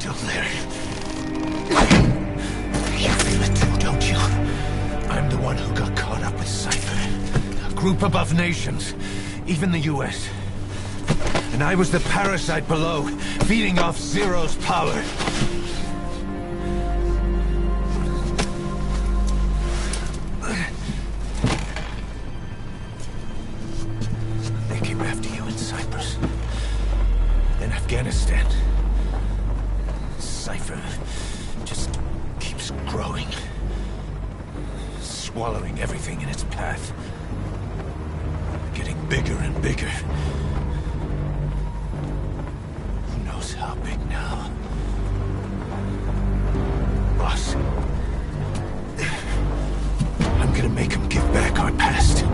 still there. You feel it too, don't you? I'm the one who got caught up with Cypher. A group above nations, even the US. And I was the parasite below, feeding off Zero's power. They came after you in Cyprus. Then Afghanistan. Cypher just keeps growing. Swallowing everything in its path. Getting bigger and bigger. Who knows how big now? Boss. I'm gonna make him give back our past.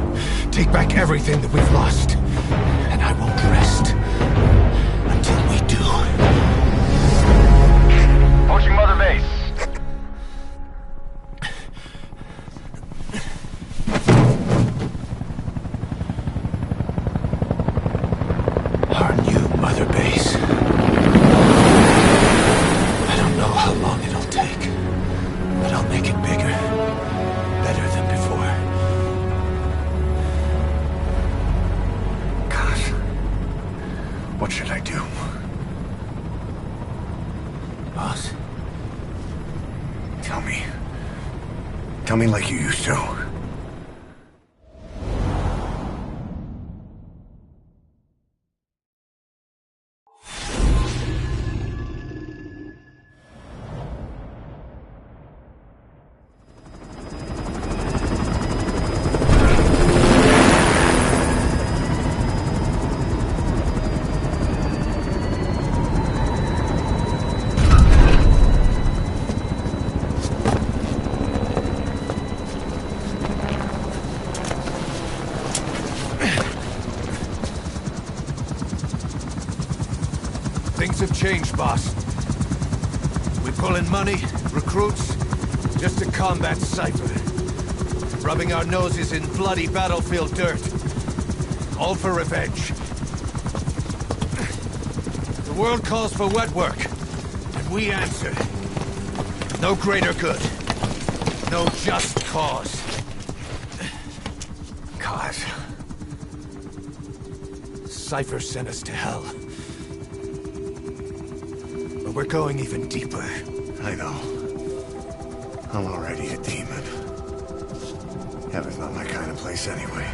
Take back everything that we've lost. And I won't rest until we do. Approaching Mother Base. Our new Mother Base. I don't know how long it'll take, but I'll make it bigger. Better than before. Gosh. What should I do? Boss? Tell me. Tell me like you used to. Things have changed, boss. We pull in money, recruits, just to combat Cypher. Rubbing our noses in bloody battlefield dirt. All for revenge. The world calls for wet work, and we answer. No greater good. No just cause. Cause. Cypher sent us to hell. But we're going even deeper. I know. I'm already a demon. Heaven's not my kind of place anyway.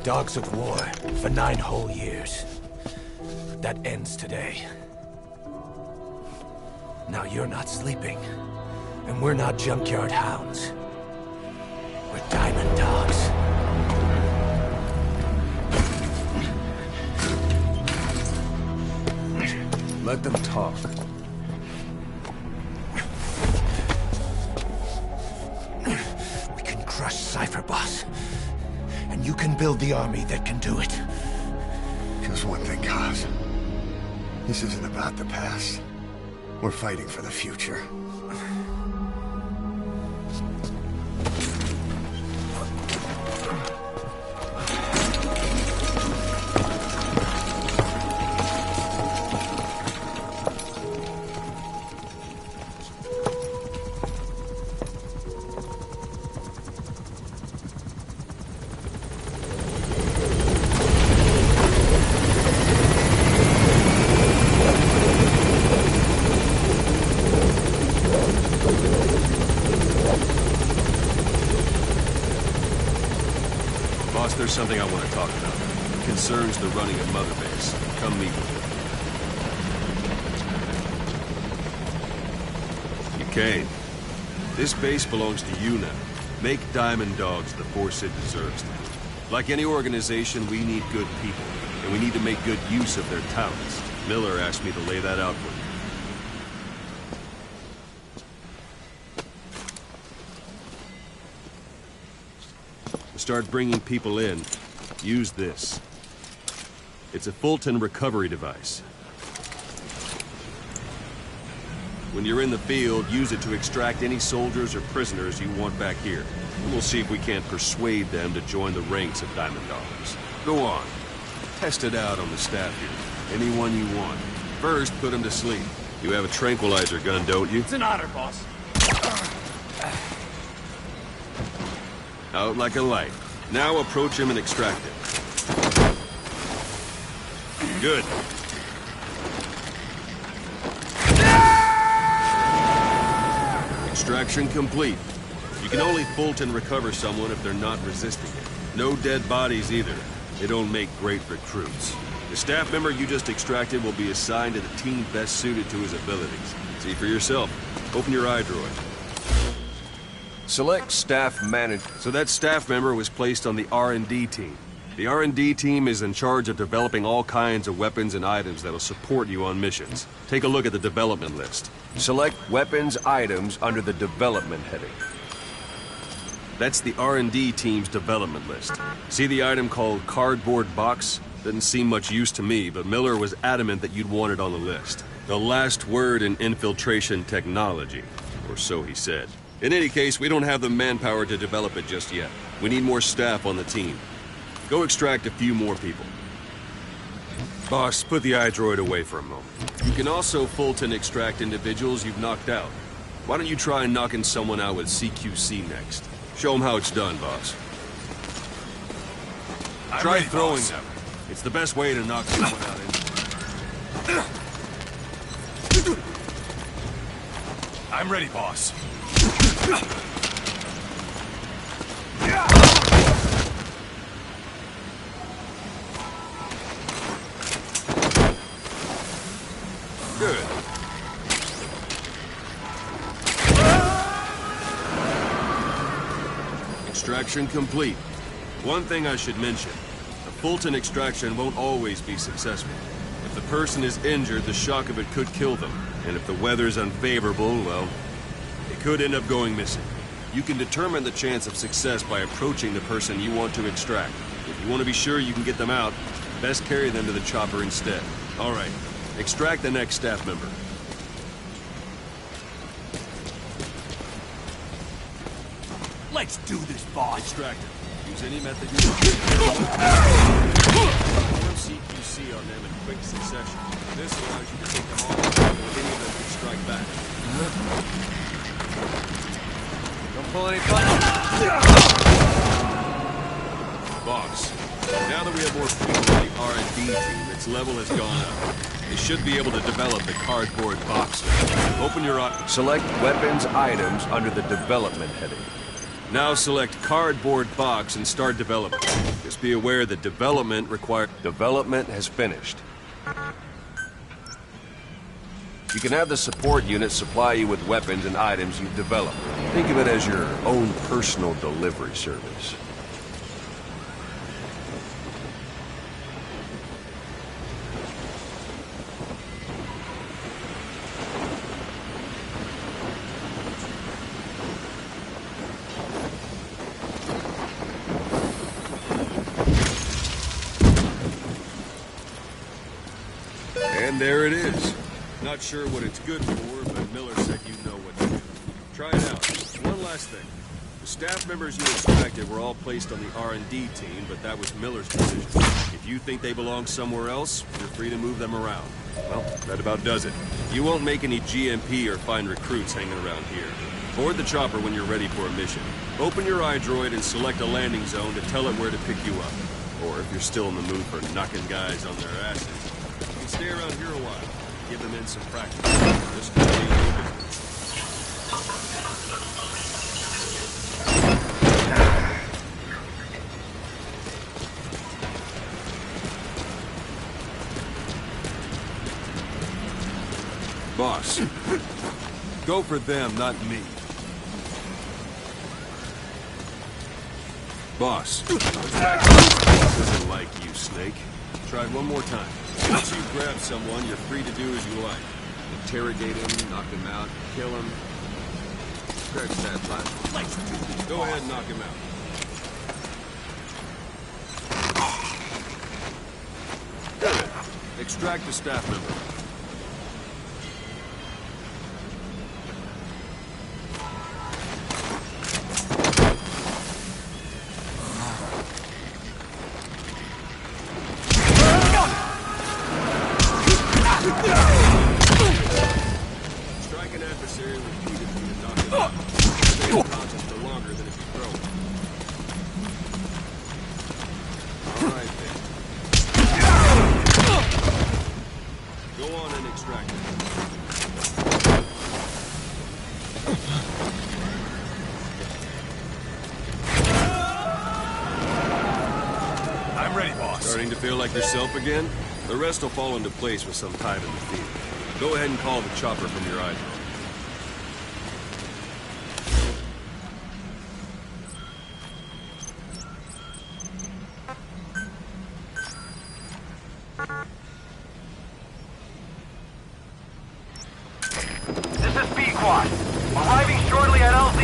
Dogs of war for 9 whole years. That ends today. Now you're not sleeping, and we're not junkyard hounds. We're diamond dogs. Let them talk. We can crush Cypher, boss. And you can build the army that can do it. Just one thing, Kaz. This isn't about the past. We're fighting for the future. Boss, there's something I want to talk about. It concerns the running of Mother Base. Come meet with me. Kane, this base belongs to you now. Make Diamond Dogs the force it deserves. Like any organization, we need good people, and we need to make good use of their talents. Miller asked me to lay that out for you. To start bringing people in, use this. It's a Fulton recovery device. When you're in the field, use it to extract any soldiers or prisoners you want back here. And we'll see if we can't persuade them to join the ranks of Diamond Dogs. Go on. Test it out on the staff here. Anyone you want. First, put them to sleep. You have a tranquilizer gun, don't you? It's an honor, boss. Out like a light. Now approach him and extract it. Good. Extraction complete. You can only Fulton recover someone if they're not resisting it. No dead bodies either. They don't make great recruits. The staff member you just extracted will be assigned to the team best suited to his abilities. See for yourself. Open your iDroid. Select staff manager. So that staff member was placed on the R&D team. The R&D team is in charge of developing all kinds of weapons and items that'll support you on missions. Take a look at the development list. Select weapons items under the development heading. That's the R&D team's development list. See the item called cardboard box? Didn't seem much use to me, but Miller was adamant that you'd want it on the list. The last word in infiltration technology, or so he said. In any case, we don't have the manpower to develop it just yet. We need more staff on the team. Go extract a few more people. Boss, put the iDroid away for a moment. You can also Fulton extract individuals you've knocked out. Why don't you try knocking someone out with CQC next? Show them how it's done, boss. Try throwing them. It's the best way to knock someone out in. I'm ready, boss. Good. Extraction complete. One thing I should mention. A Fulton extraction won't always be successful. If the person is injured, the shock of it could kill them. And if the weather's unfavorable, well, it could end up going missing. You can determine the chance of success by approaching the person you want to extract. If you want to be sure you can get them out, best carry them to the chopper instead. All right. Extract the next staff member. Let's do this, boss. Extract it. Use any method you want. Perform CQC on them in quick succession. This allows you to take them all before any of them can strike back. Don't pull any buttons. Boss, now that we have more people in the R&D team, its level has gone up. They should be able to develop the cardboard box. Open your eye. Select weapons items under the development heading. Now select cardboard box and start development. Just be aware that development requires... Development has finished. You can have the support unit supply you with weapons and items you've developed. Think of it as your own personal delivery service. And there it is. Not sure what it's good for, but Miller said you know what to do. Try it out. One last thing. The staff members you extracted were all placed on the R&D team, but that was Miller's decision. If you think they belong somewhere else, you're free to move them around. Well, that about does it. You won't make any GMP or find recruits hanging around here. Board the chopper when you're ready for a mission. Open your iDroid and select a landing zone to tell it where to pick you up. Or if you're still in the mood for knocking guys on their asses, you can stay around here a while. Give them in some practice. Just continue your business. Boss, go for them, not me. Boss, this isn't like you, Snake. Try one more time. Once you grab someone, you're free to do as you like. Interrogate him, knock him out, kill him. Scratch that last one. Go ahead and knock him out. Extract the staff member. Strike an adversary repeatedly and knock him out. Stay unconscious for longer than if you throw him. All right, then. Go on and extract him. I'm ready, boss. Starting to feel like yourself again? The rest will fall into place with some time in the field. Go ahead and call the chopper from your idol. This is Pequod. Arriving shortly at LZ.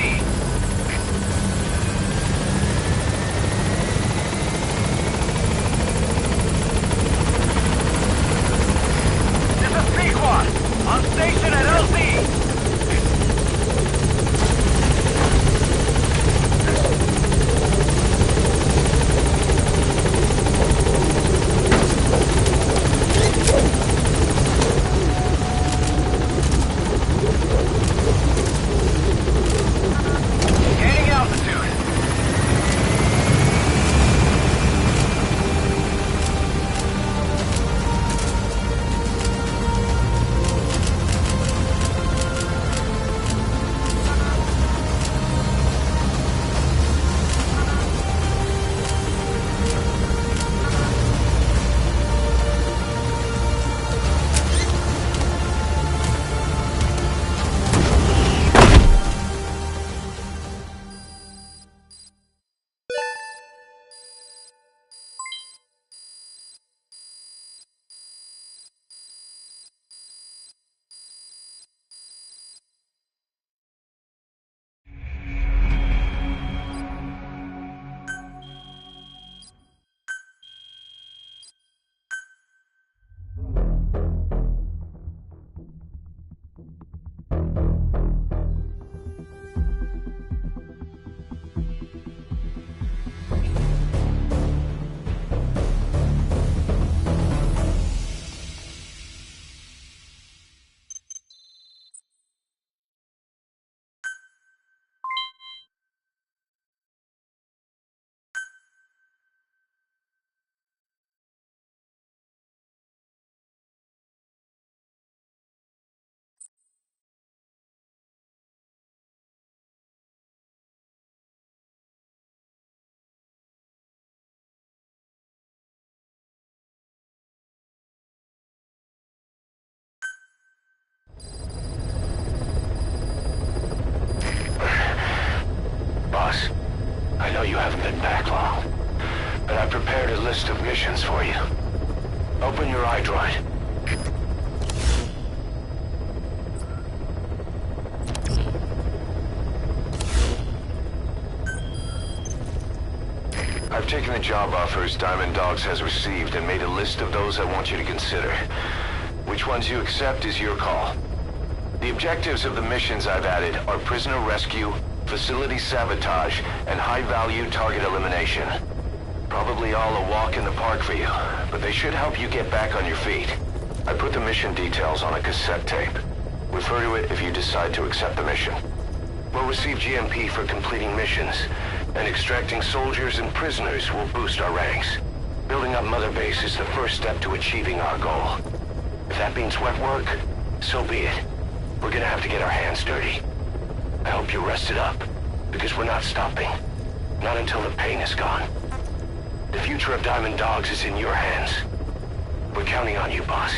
This is Pequod. On station at LZ. Gaining altitude. Boss, I know you haven't been back long, but I prepared a list of missions for you. Open your iDroid. I've taken the job offers Diamond Dogs has received and made a list of those I want you to consider. Which ones you accept is your call. The objectives of the missions I've added are prisoner rescue, facility sabotage, and high-value target elimination. Probably all a walk in the park for you, but they should help you get back on your feet. I put the mission details on a cassette tape. Refer to it if you decide to accept the mission. We'll receive GMP for completing missions, and extracting soldiers and prisoners will boost our ranks. Building up Mother Base is the first step to achieving our goal. If that means wet work, so be it. We're gonna have to get our hands dirty. I hope you're rested up, because we're not stopping. Not until the pain is gone. The future of Diamond Dogs is in your hands. We're counting on you, boss.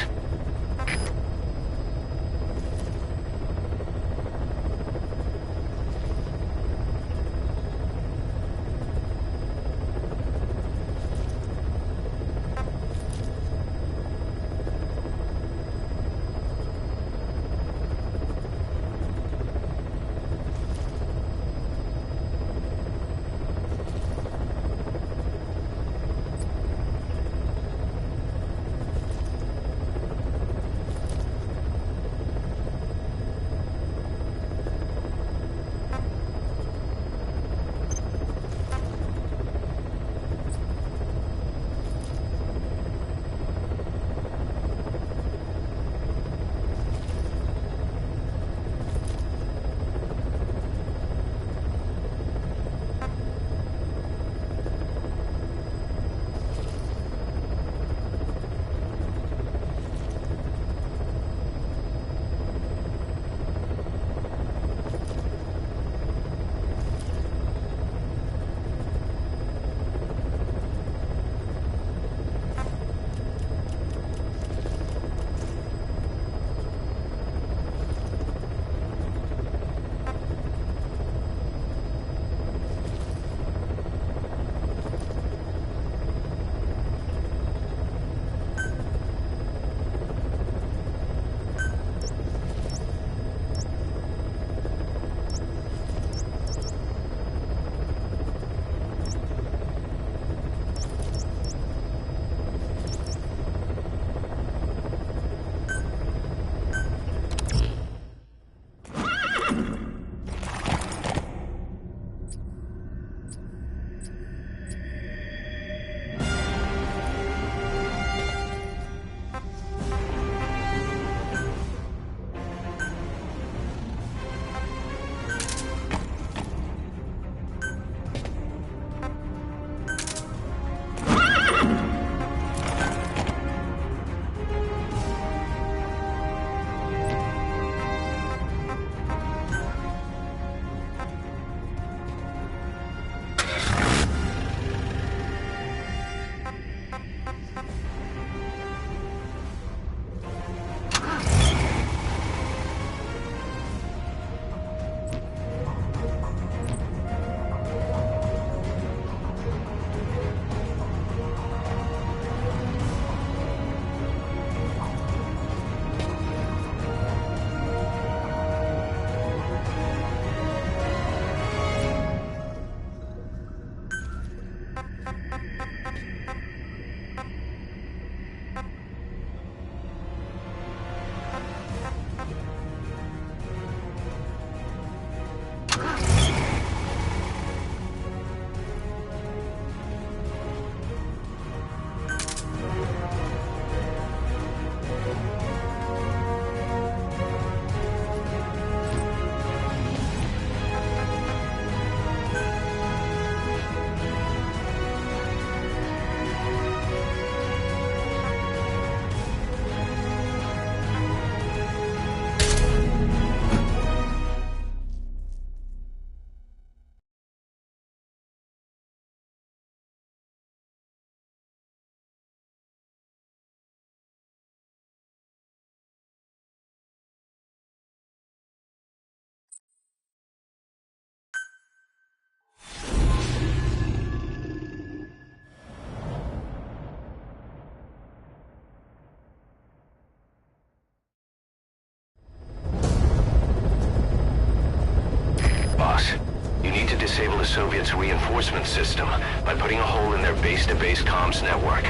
Soviets' reinforcement system by putting a hole in their base-to-base comms network.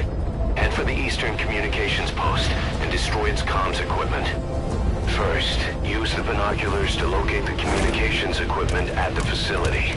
Head for the eastern communications post and destroy its comms equipment. First, use the binoculars to locate the communications equipment at the facility.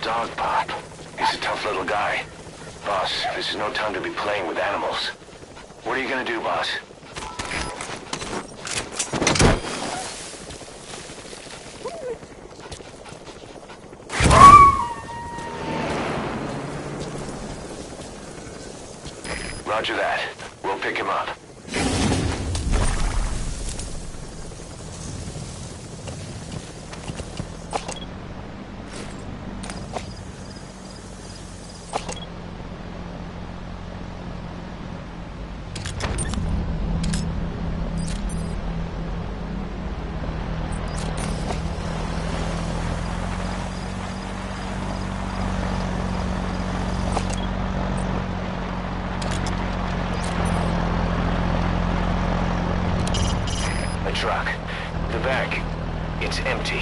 Dog Pop. He's a tough little guy. Boss, this is no time to be playing with animals. What are you gonna do, boss? Roger that. We'll pick him up. Truck. The back. It's empty.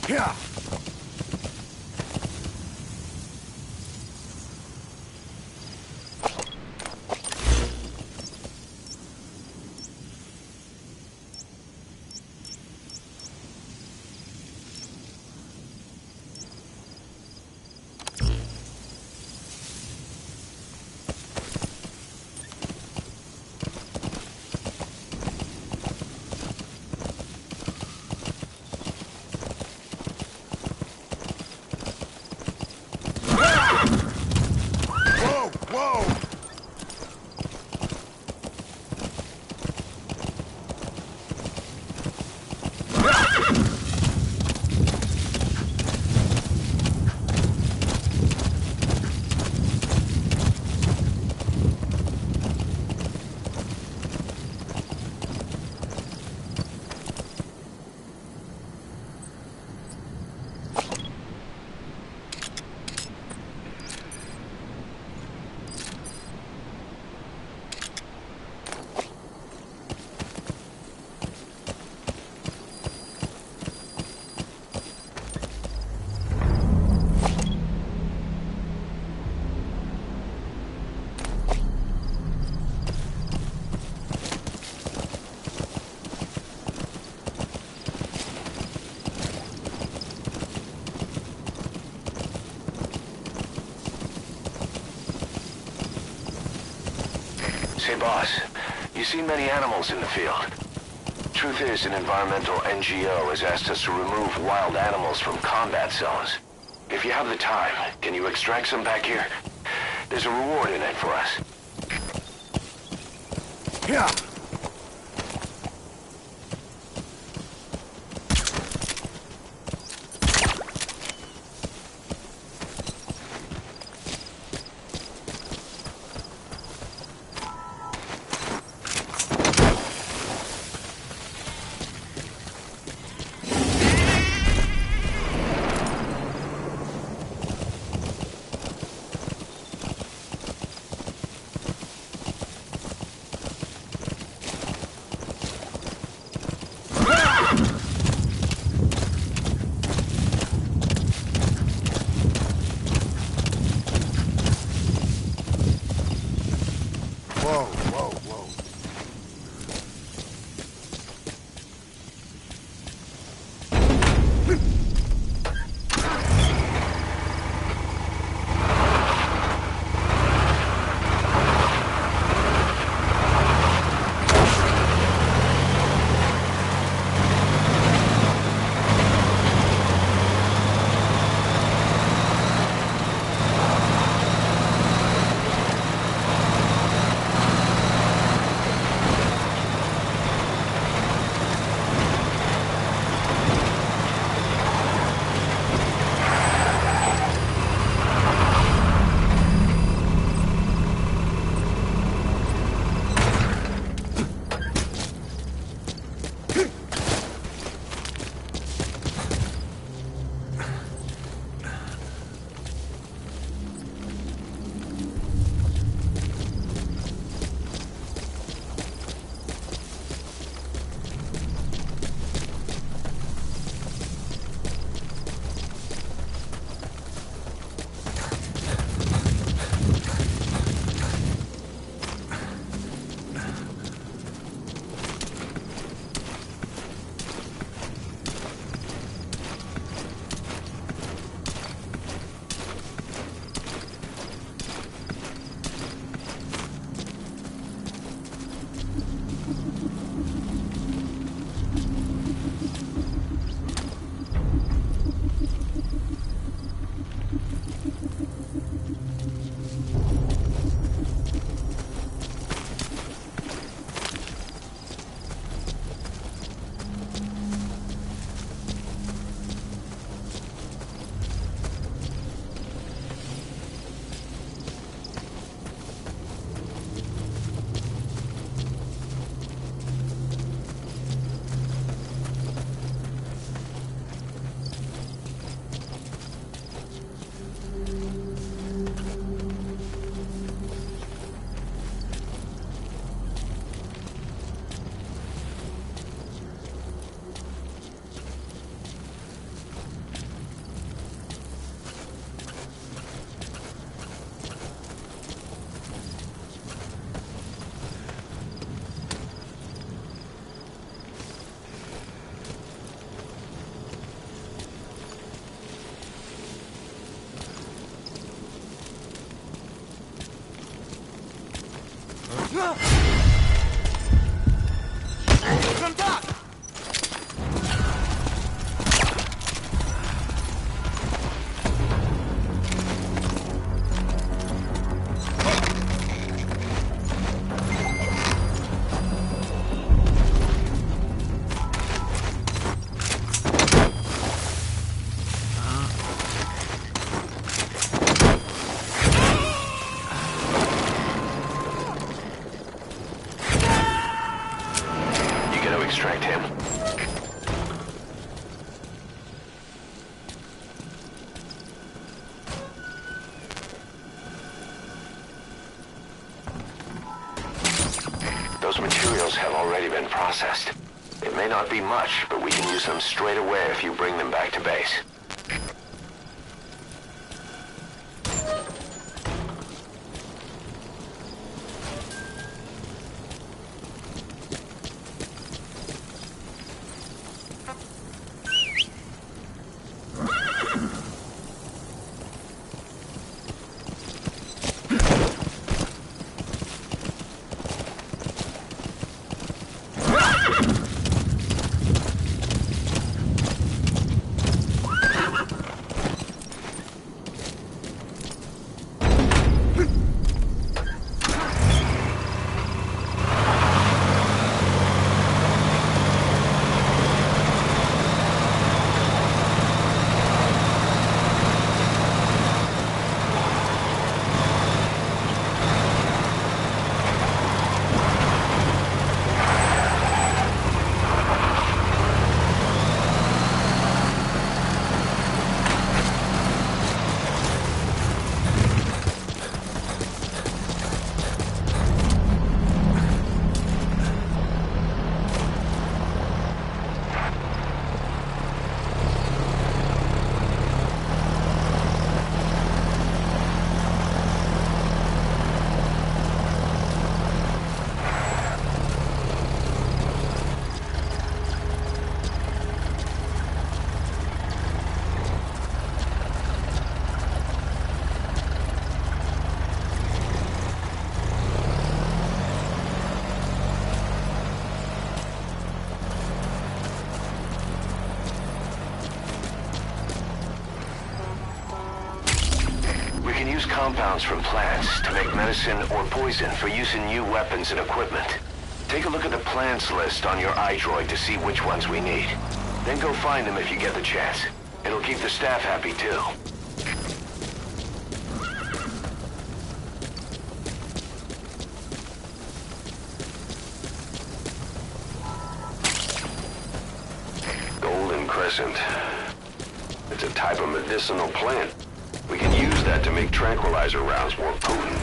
Yeah. Say, boss, you seen many animals in the field. Truth is, an environmental NGO has asked us to remove wild animals from combat zones. If you have the time, can you extract some back here? There's a reward in it for us. Yeah. Extract him. Those materials have already been processed. It may not be much, but we can use them straight away if you bring them back to base. Compounds from plants to make medicine or poison for use in new weapons and equipment. Take a look at the plants list on your iDroid to see which ones we need. Then go find them if you get the chance. It'll keep the staff happy too. Golden Crescent. It's a type of medicinal plant. We can use that to make tranquilizer rounds more potent.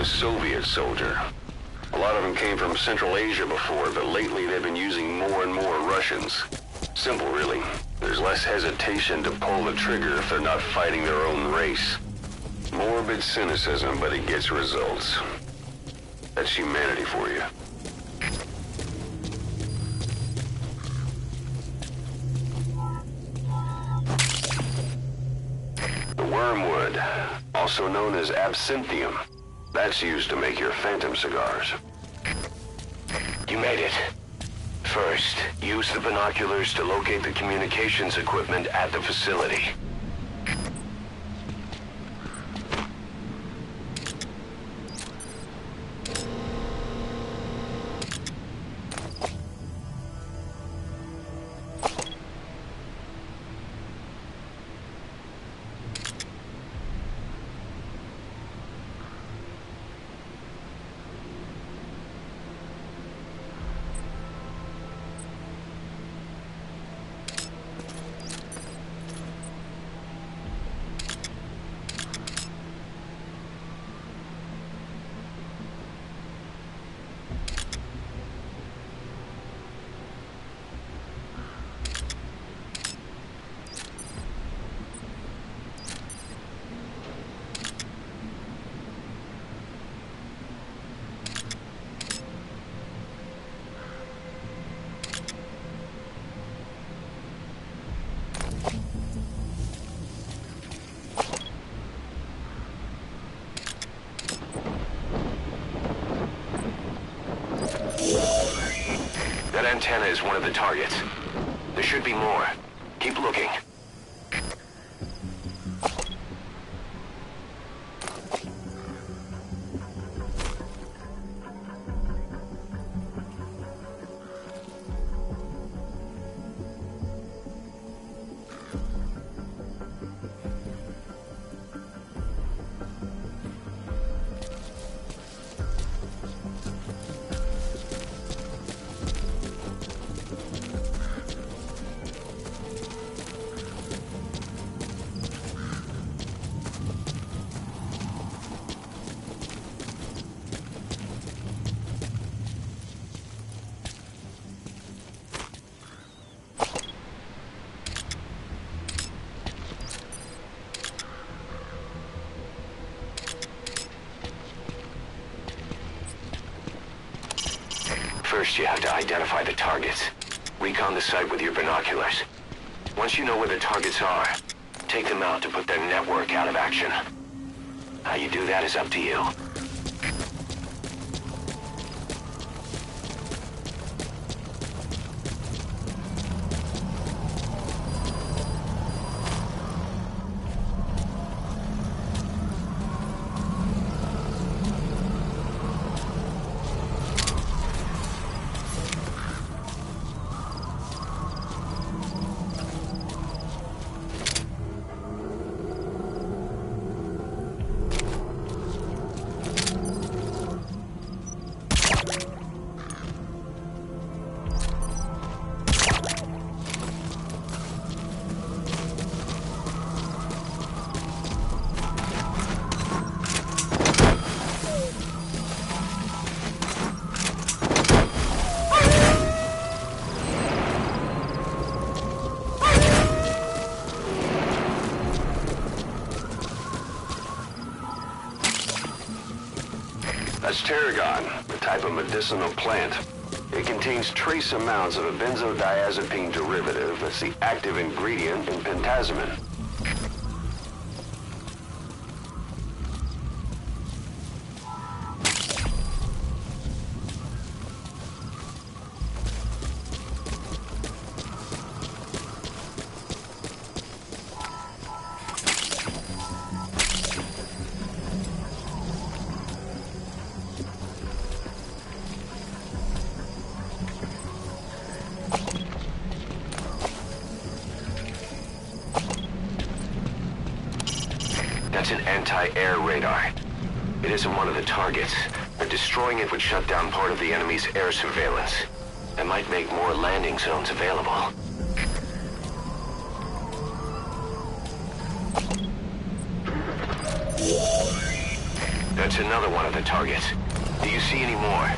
Soviet soldier. A lot of them came from Central Asia before, but lately they've been using more and more Russians. Simple, really. There's less hesitation to pull the trigger if they're not fighting their own race. Morbid cynicism, but it gets results. That's humanity for you. The wormwood, also known as absinthium. That's used to make your Phantom cigars. You made it. First, use the binoculars to locate the communications equipment at the facility. That antenna is one of the targets. There should be more. Keep looking. First, you have to identify the targets. Recon the site with your binoculars. Once you know where the targets are, take them out to put their network out of action. How you do that is up to you. That's tarragon, a type of medicinal plant. It contains trace amounts of a benzodiazepine derivative that's the active ingredient in pentazimine. That's an anti-air radar. It isn't one of the targets, but destroying it would shut down part of the enemy's air surveillance. It might make more landing zones available. That's That's another one of the targets. Do you see any more?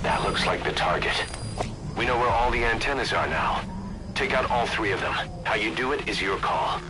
That looks like the target. We know where all the antennas are now. Take out all three of them. How you do it is your call.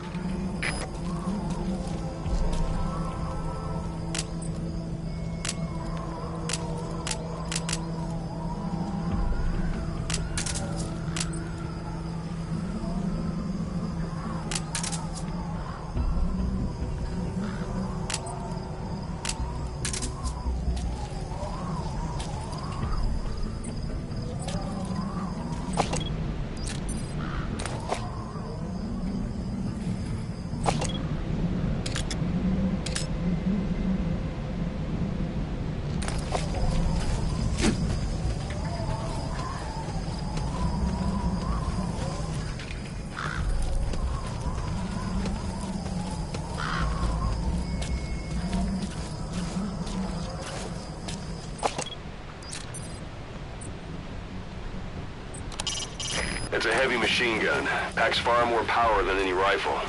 It's a heavy machine gun. Packs far more power than any rifle.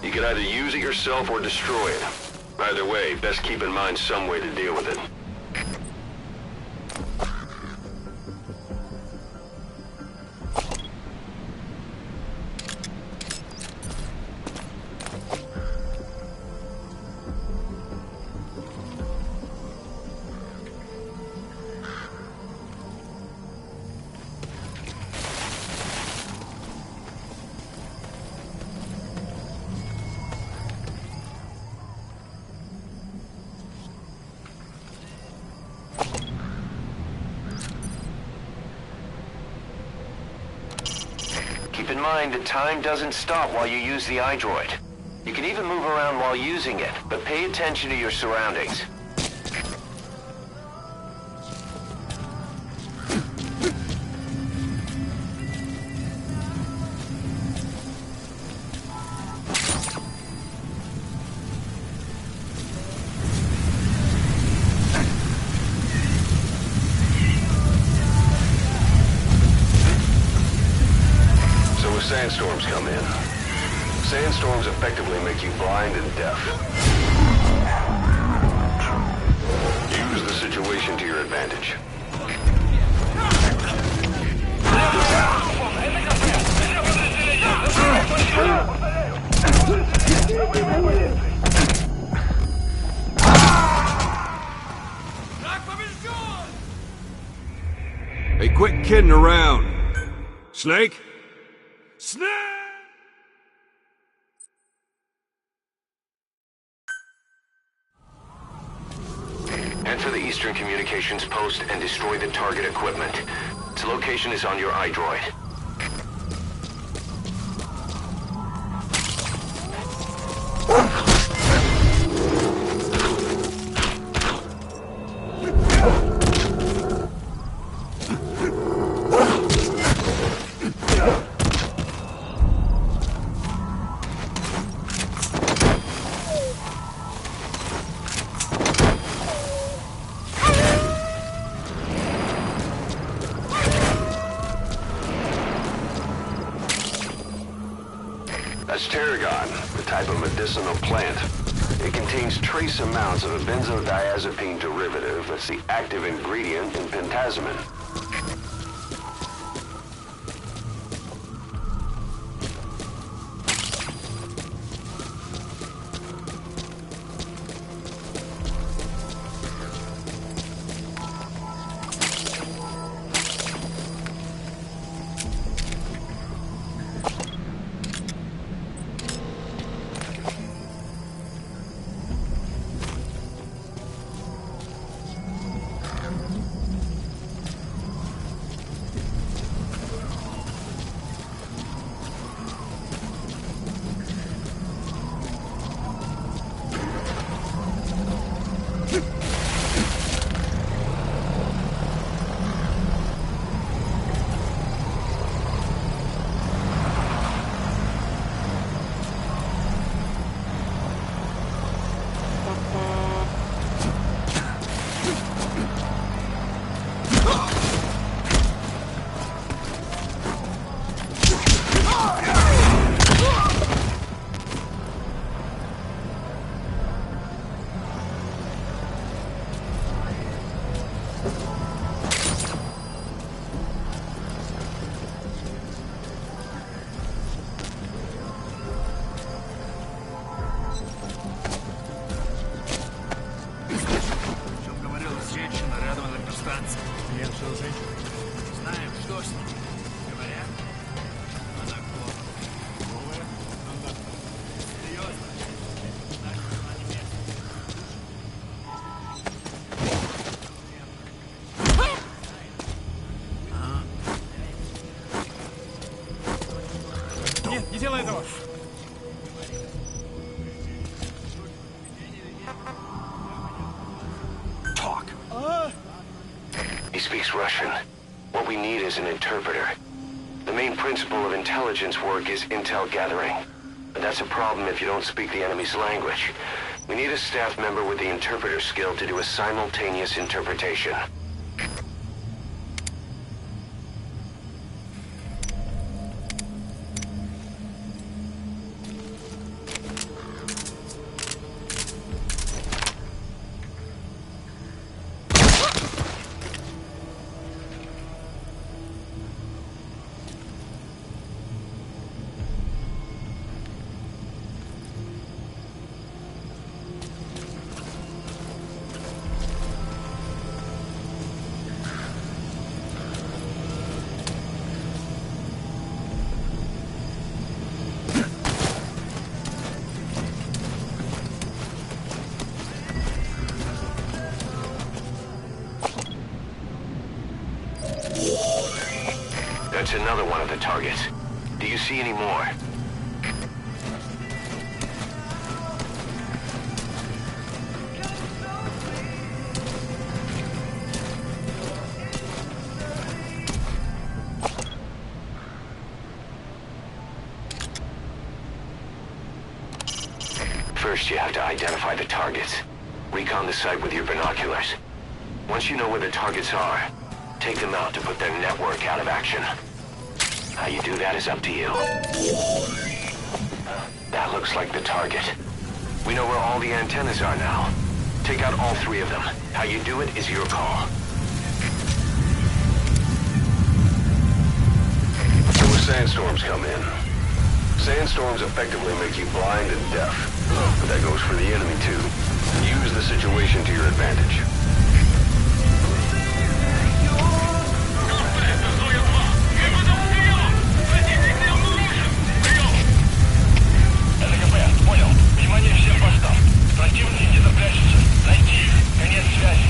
You can either use it yourself or destroy it. Either way, best keep in mind some way to deal with it. Keep in mind that time doesn't stop while you use the iDroid. You can even move around while using it, but pay attention to your surroundings. Sandstorms come in. Sandstorms effectively make you blind and deaf. Use the situation to your advantage. Hey, quit kidding around. Snake? Snake! Head for the Eastern Communications Post and destroy the target equipment. Its location is on your iDroid. That's tarragon, a type of medicinal plant. It contains trace amounts of a benzodiazepine derivative that's the active ingredient in pentazimine. speaks Russian. What we need is an interpreter. The main principle of intelligence work is intel gathering. But that's a problem if you don't speak the enemy's language. We need a staff member with the interpreter skill to do a simultaneous interpretation. That's another one of the targets. Do you see any more? First, you have to identify the targets. Recon the site with your binoculars. Once you know where the targets are, take them out to put their network out of action. How you do that is up to you. That looks like the target. We know where all the antennas are now. Take out all 3 of them. How you do it is your call. So when sandstorms come in, sandstorms effectively make you blind and deaf. But that goes for the enemy too. Use the situation to your advantage. Понял. Внимание всем постам. Противники где-то прячутся. Найти их. Конец связи.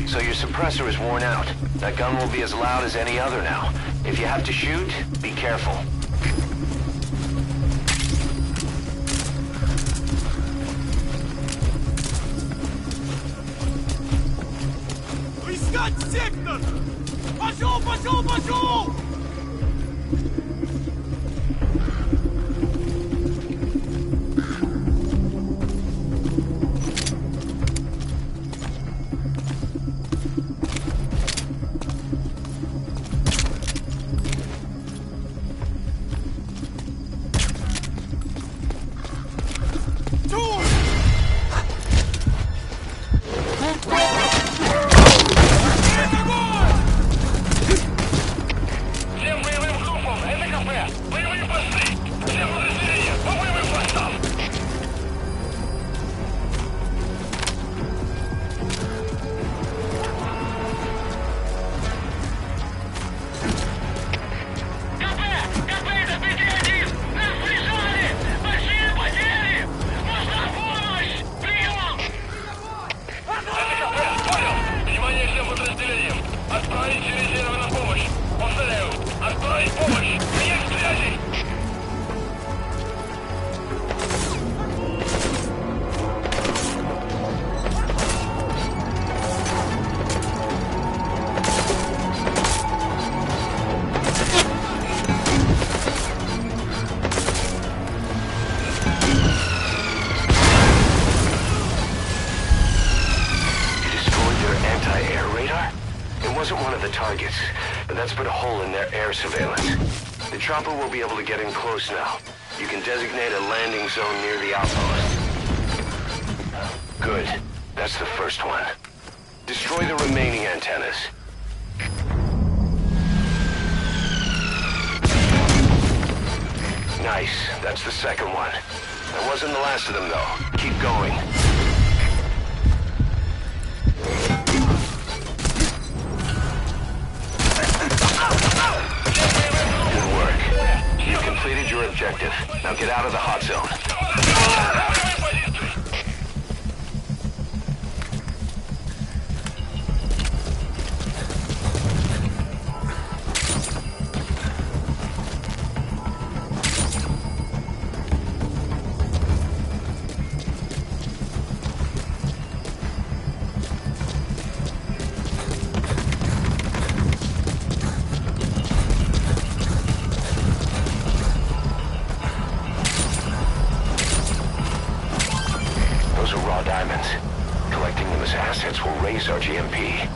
So your suppressor is worn out. That gun will be as loud as any other now. If you have to shoot, be careful. Искать сектор! Пошел, пошел, пошел! targets, but that's put a hole in their air surveillance. The chopper will be able to get in close now. You can designate a landing zone near the outpost. Good. That's the first one. Destroy the remaining antennas. Nice. That's the second one. That wasn't the last of them, though. Keep going. Good work. You completed your objective. Now get out of the hot zone. Those are raw diamonds. Collecting them as assets will raise our GMP.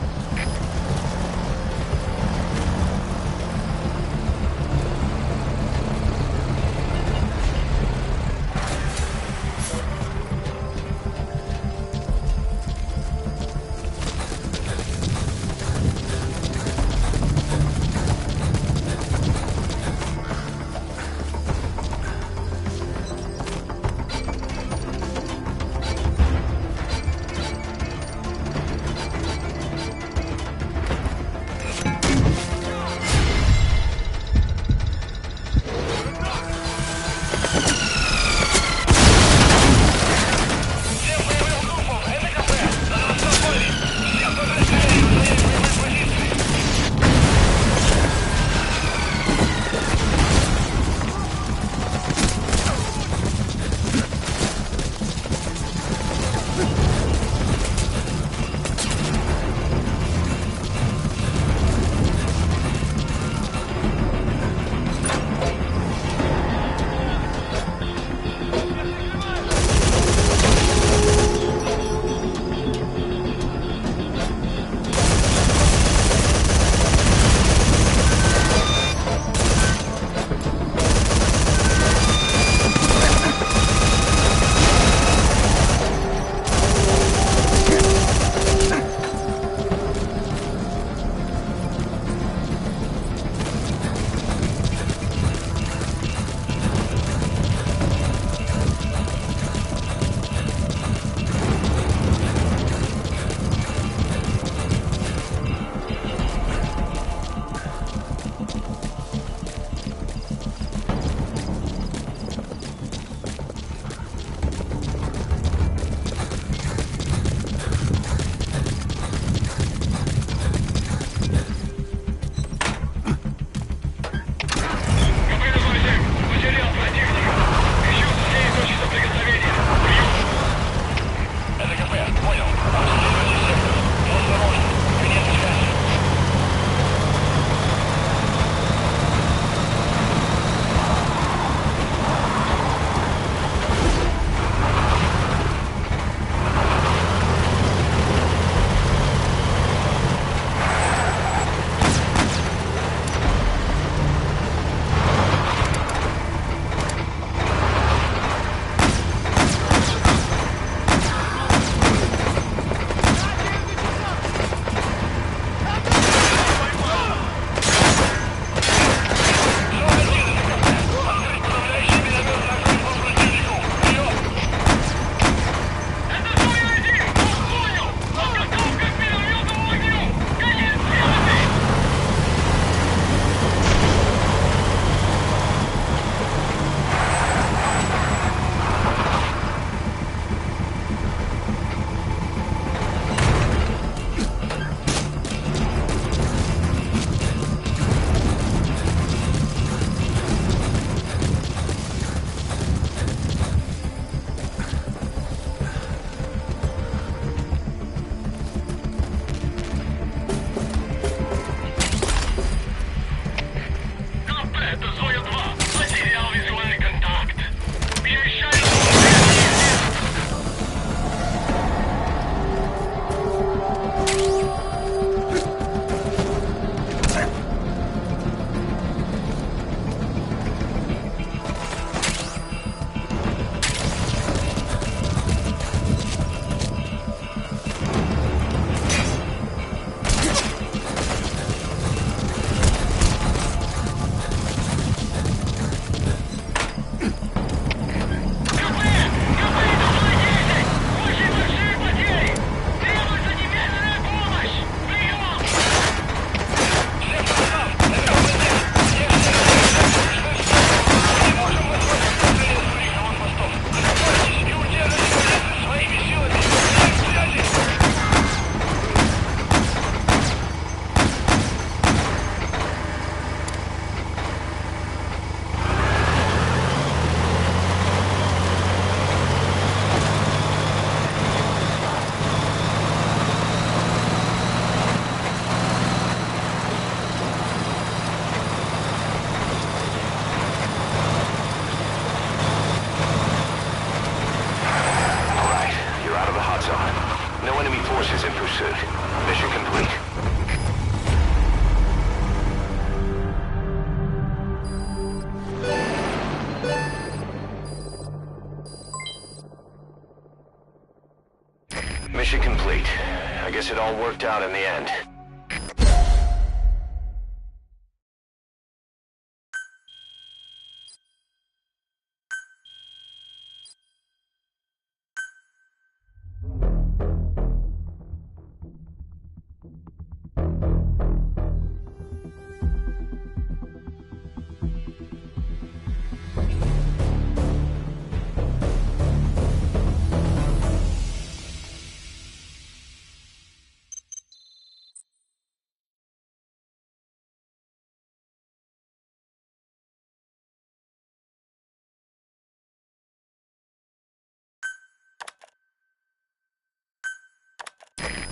it all worked out in the end.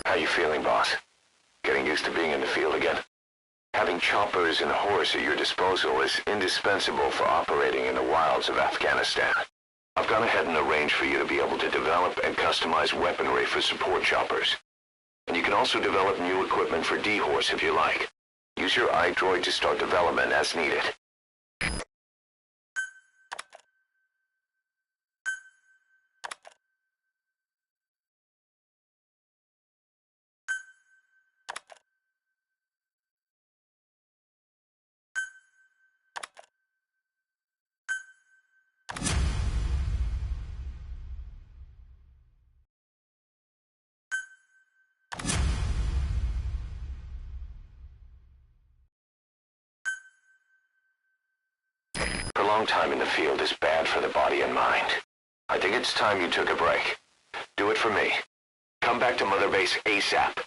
How you feeling, boss? Getting used to being in the field again? Having choppers and horse at your disposal is indispensable for operating in the wilds of Afghanistan. I've gone ahead and arranged for you to be able to develop and customize weaponry for support choppers. And you can also develop new equipment for D-Horse if you like. Use your iDroid to start development as needed. Prolonged time in the field is bad for the body and mind. I think it's time you took a break. Do it for me. Come back to Mother Base ASAP.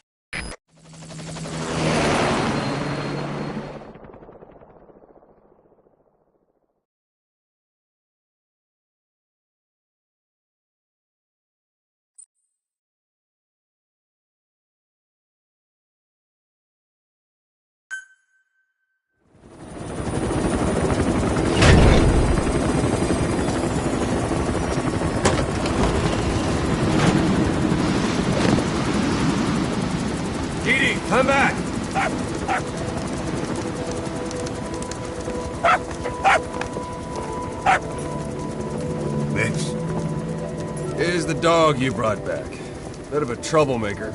Come back! Mitch. Here's the dog you brought back. Bit of a troublemaker.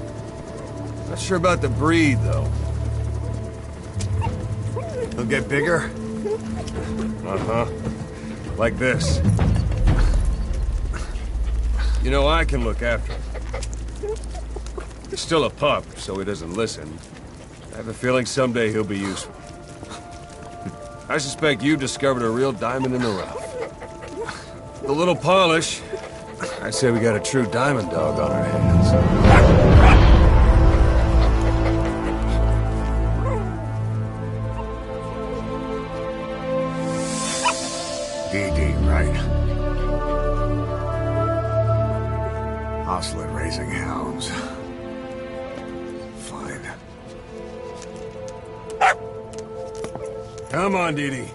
Not sure about the breed, though. He'll get bigger? Uh-huh. Like this. You know, I can look after him. He's still a pup, so he doesn't listen. I have a feeling someday he'll be useful. I suspect you discovered a real diamond in the rough. With a little polish, I say we got a true diamond dog on our hands. DD, right? Hostile at raising hounds. Fine. Come on, Dee Dee.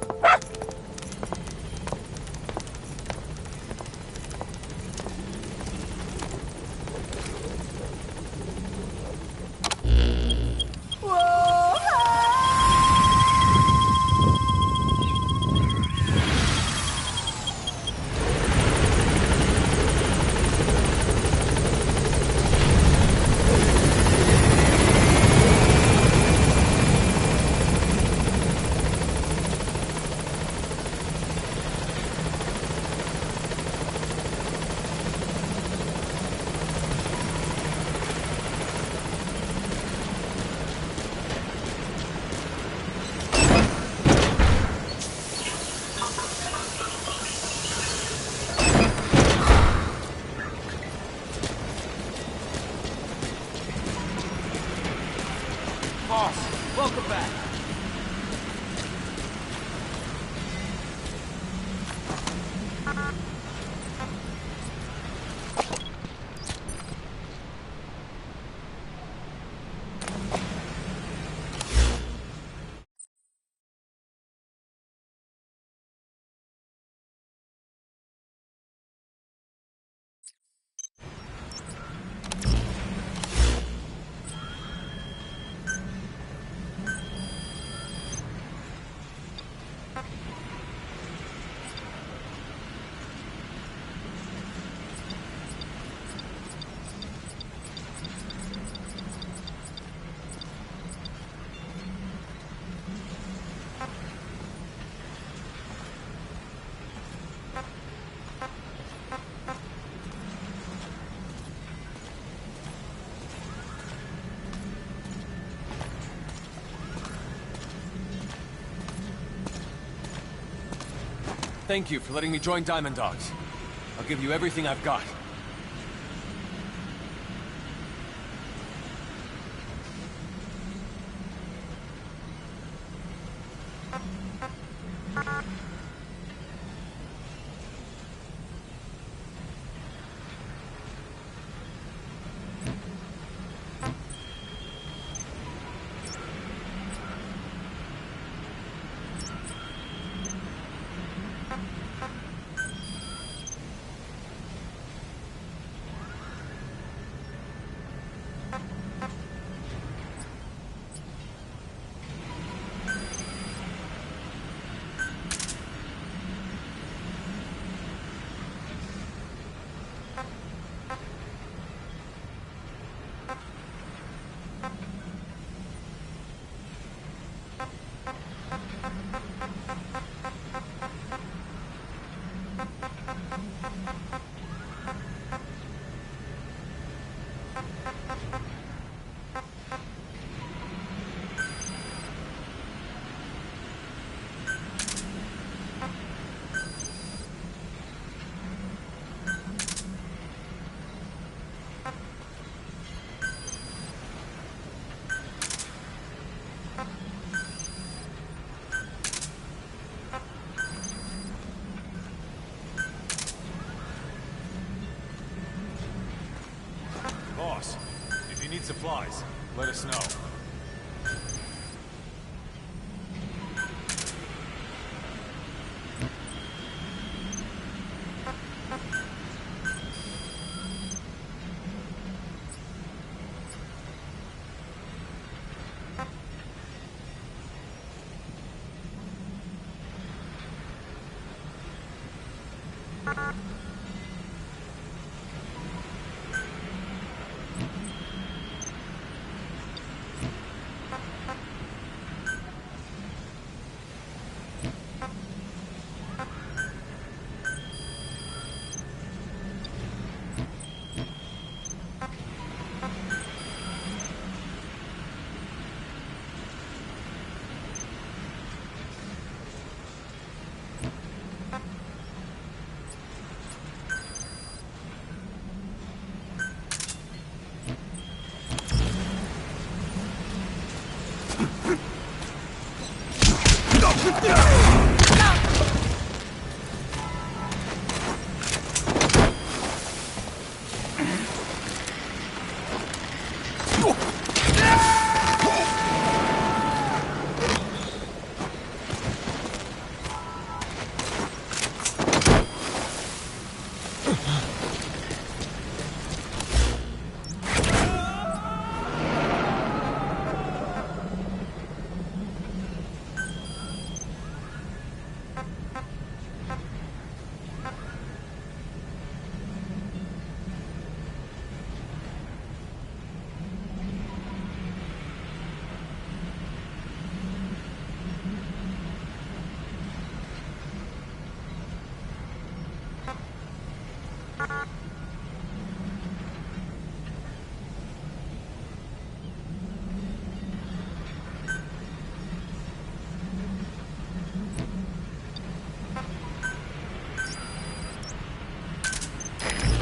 thank you for letting me join Diamond Dogs. I'll give you everything I've got. Boss, if you need supplies, let us know.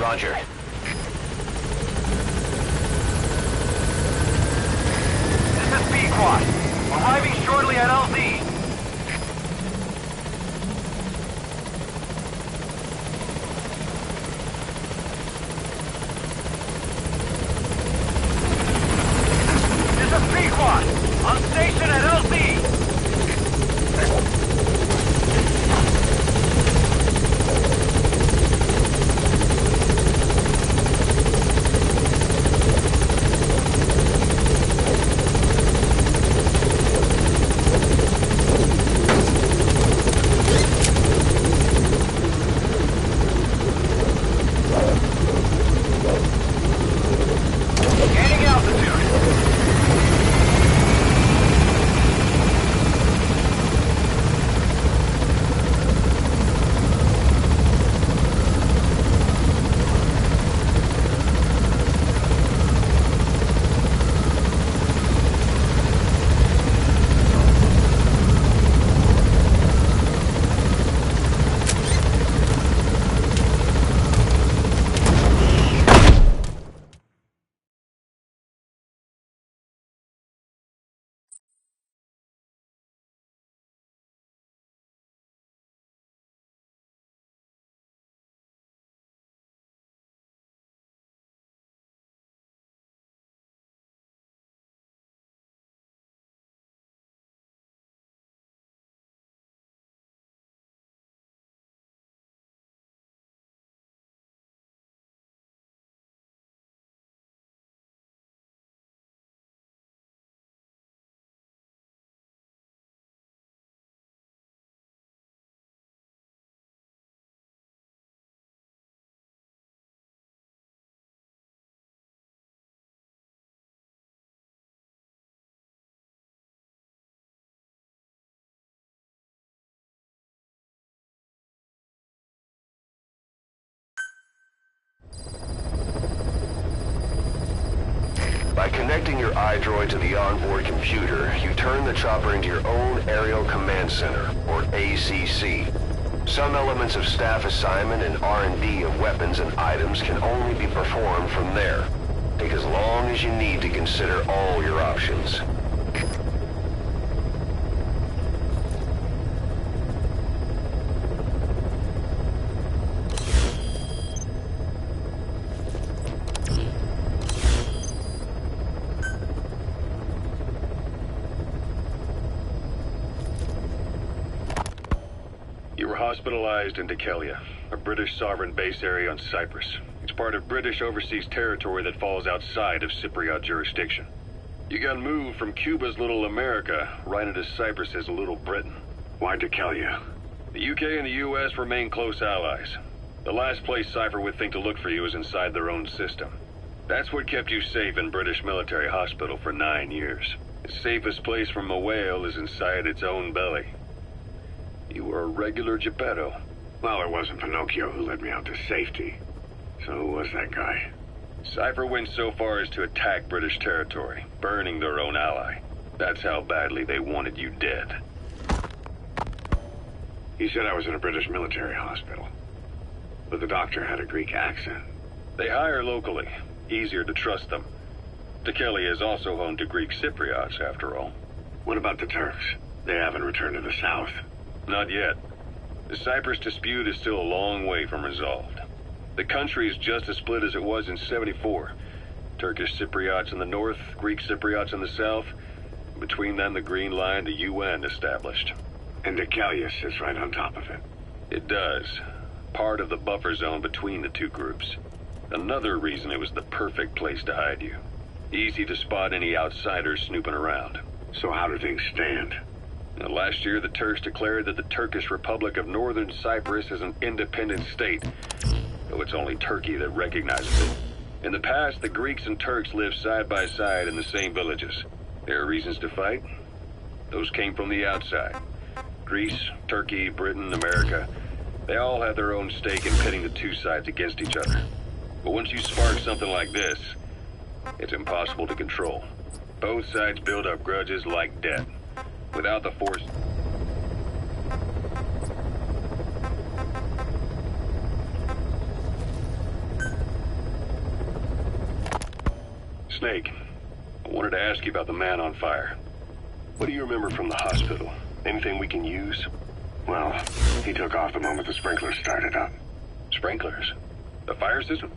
Roger. This is B-Quad. Arriving shortly at LZ. This is B-Quad. On station at LZ. Connecting your iDroid to the onboard computer, you turn the chopper into your own Aerial Command Center, or ACC. Some elements of staff assignment and R&D of weapons and items can only be performed from there. Take as long as you need to consider all your options. Hospitalized in Dhekelia, a British sovereign base area on Cyprus. It's part of British overseas territory that falls outside of Cypriot jurisdiction. You got moved from Cuba's Little America right into Cyprus's Little Britain. Why Dhekelia? The UK and the US remain close allies. The last place Cypher would think to look for you is inside their own system. That's what kept you safe in British military hospital for 9 years. The safest place from a whale is inside its own belly. You were a regular Geppetto. Well, it wasn't Pinocchio who led me out to safety. So who was that guy? Cypher went so far as to attack British territory, burning their own ally. That's how badly they wanted you dead. He said I was in a British military hospital. But the doctor had a Greek accent. They hire locally. Easier to trust them. Dhekelia is also home to Greek Cypriots, after all. What about the Turks? They haven't returned to the south. Not yet. The Cyprus dispute is still a long way from resolved. The country is just as split as it was in '74. Turkish Cypriots in the north, Greek Cypriots in the south. Between them, the Green Line, the UN established. And Dhekelia sits right on top of it. It does. Part of the buffer zone between the two groups. Another reason it was the perfect place to hide you. Easy to spot any outsiders snooping around. So how do things stand? Last year, the Turks declared that the Turkish Republic of Northern Cyprus is an independent state, though it's only Turkey that recognizes it. In the past, the Greeks and Turks lived side by side in the same villages. There are reasons to fight. Those came from the outside. Greece, Turkey, Britain, America, they all had their own stake in pitting the two sides against each other. But once you spark something like this, it's impossible to control. Both sides build up grudges like debt. Without the force... Snake, I wanted to ask you about the man on fire. What do you remember from the hospital? Anything we can use? Well, he took off the moment the sprinklers started up. Sprinklers? The fire system?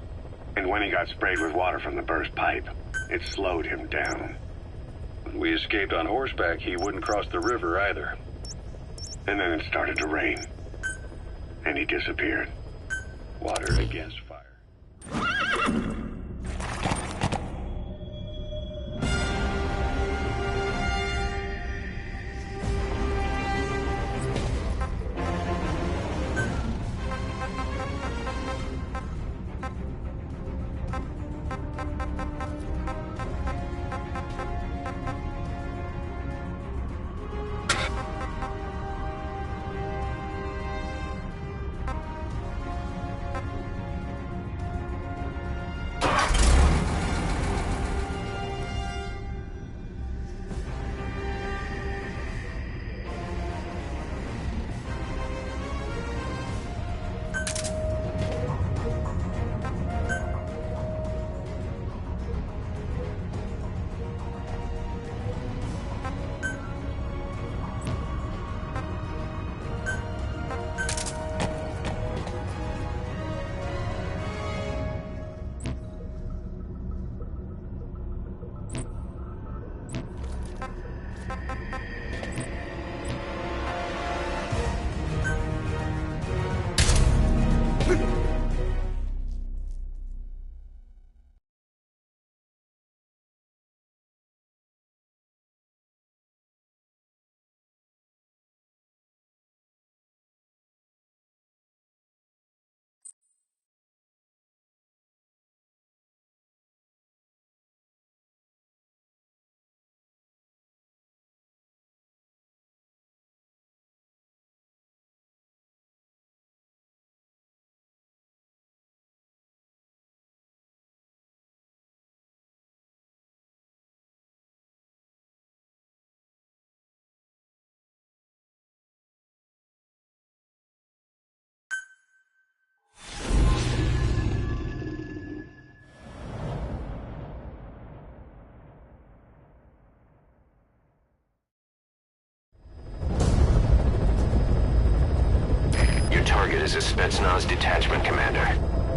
And when he got sprayed with water from the burst pipe, it slowed him down. When we escaped on horseback, he wouldn't cross the river either. And then it started to rain. And he disappeared. Water against fire. as a Spetsnaz detachment commander.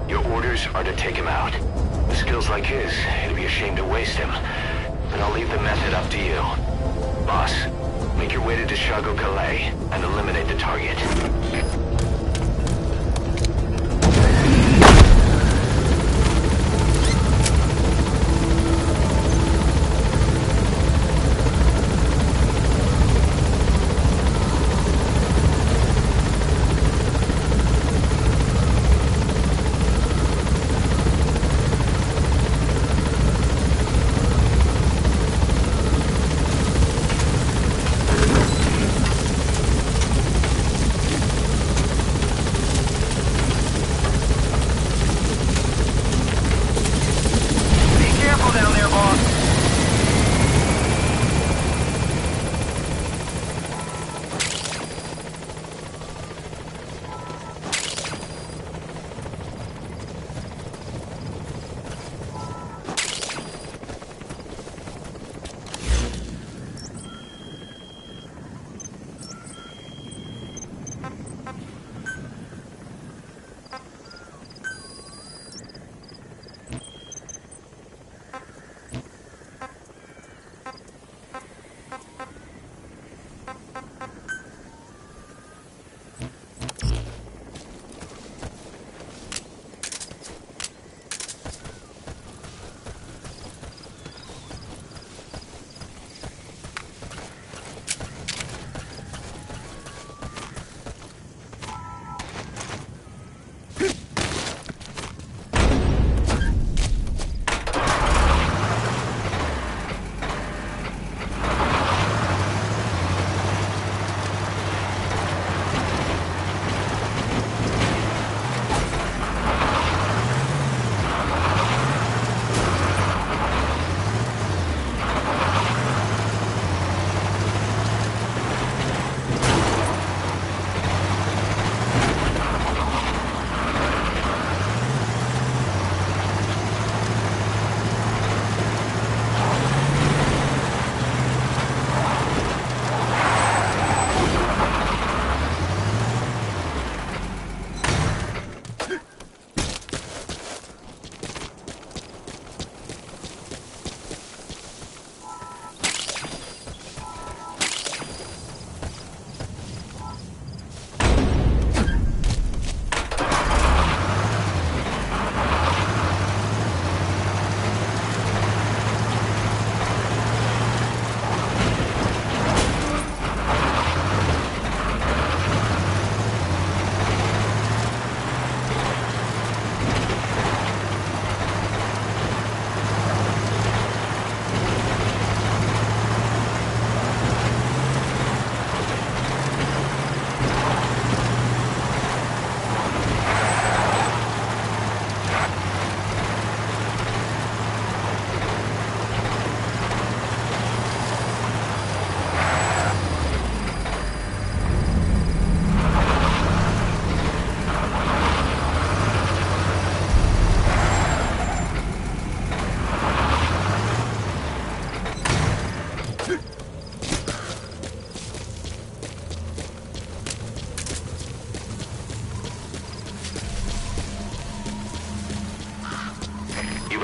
Your orders are to take him out. With skills like his, it'd be a shame to waste him. But I'll leave the method up to you. Boss, make your way to Deshago Calais and eliminate the target.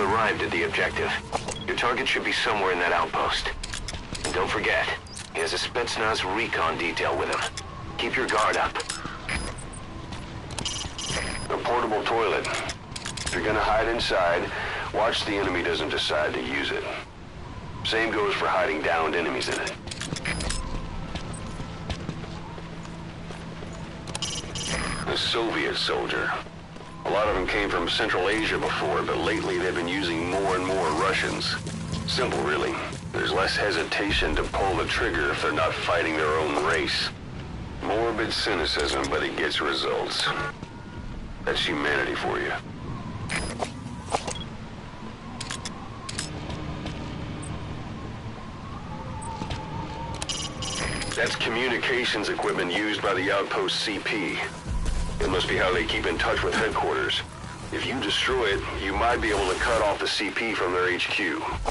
Arrived at the objective. Your target should be somewhere in that outpost. And don't forget, he has a Spetsnaz recon detail with him. Keep your guard up. A portable toilet. If you're gonna hide inside, watch the enemy doesn't decide to use it. Same goes for hiding downed enemies in it. A Soviet soldier. A lot of them came from Central Asia before, but lately they've been using more and more Russians. Simple, really. There's less hesitation to pull the trigger if they're not fighting their own race. Morbid cynicism, but it gets results. That's humanity for you. That's communications equipment used by the outpost CP. It must be how they keep in touch with headquarters. If you destroy it, you might be able to cut off the CP from their HQ.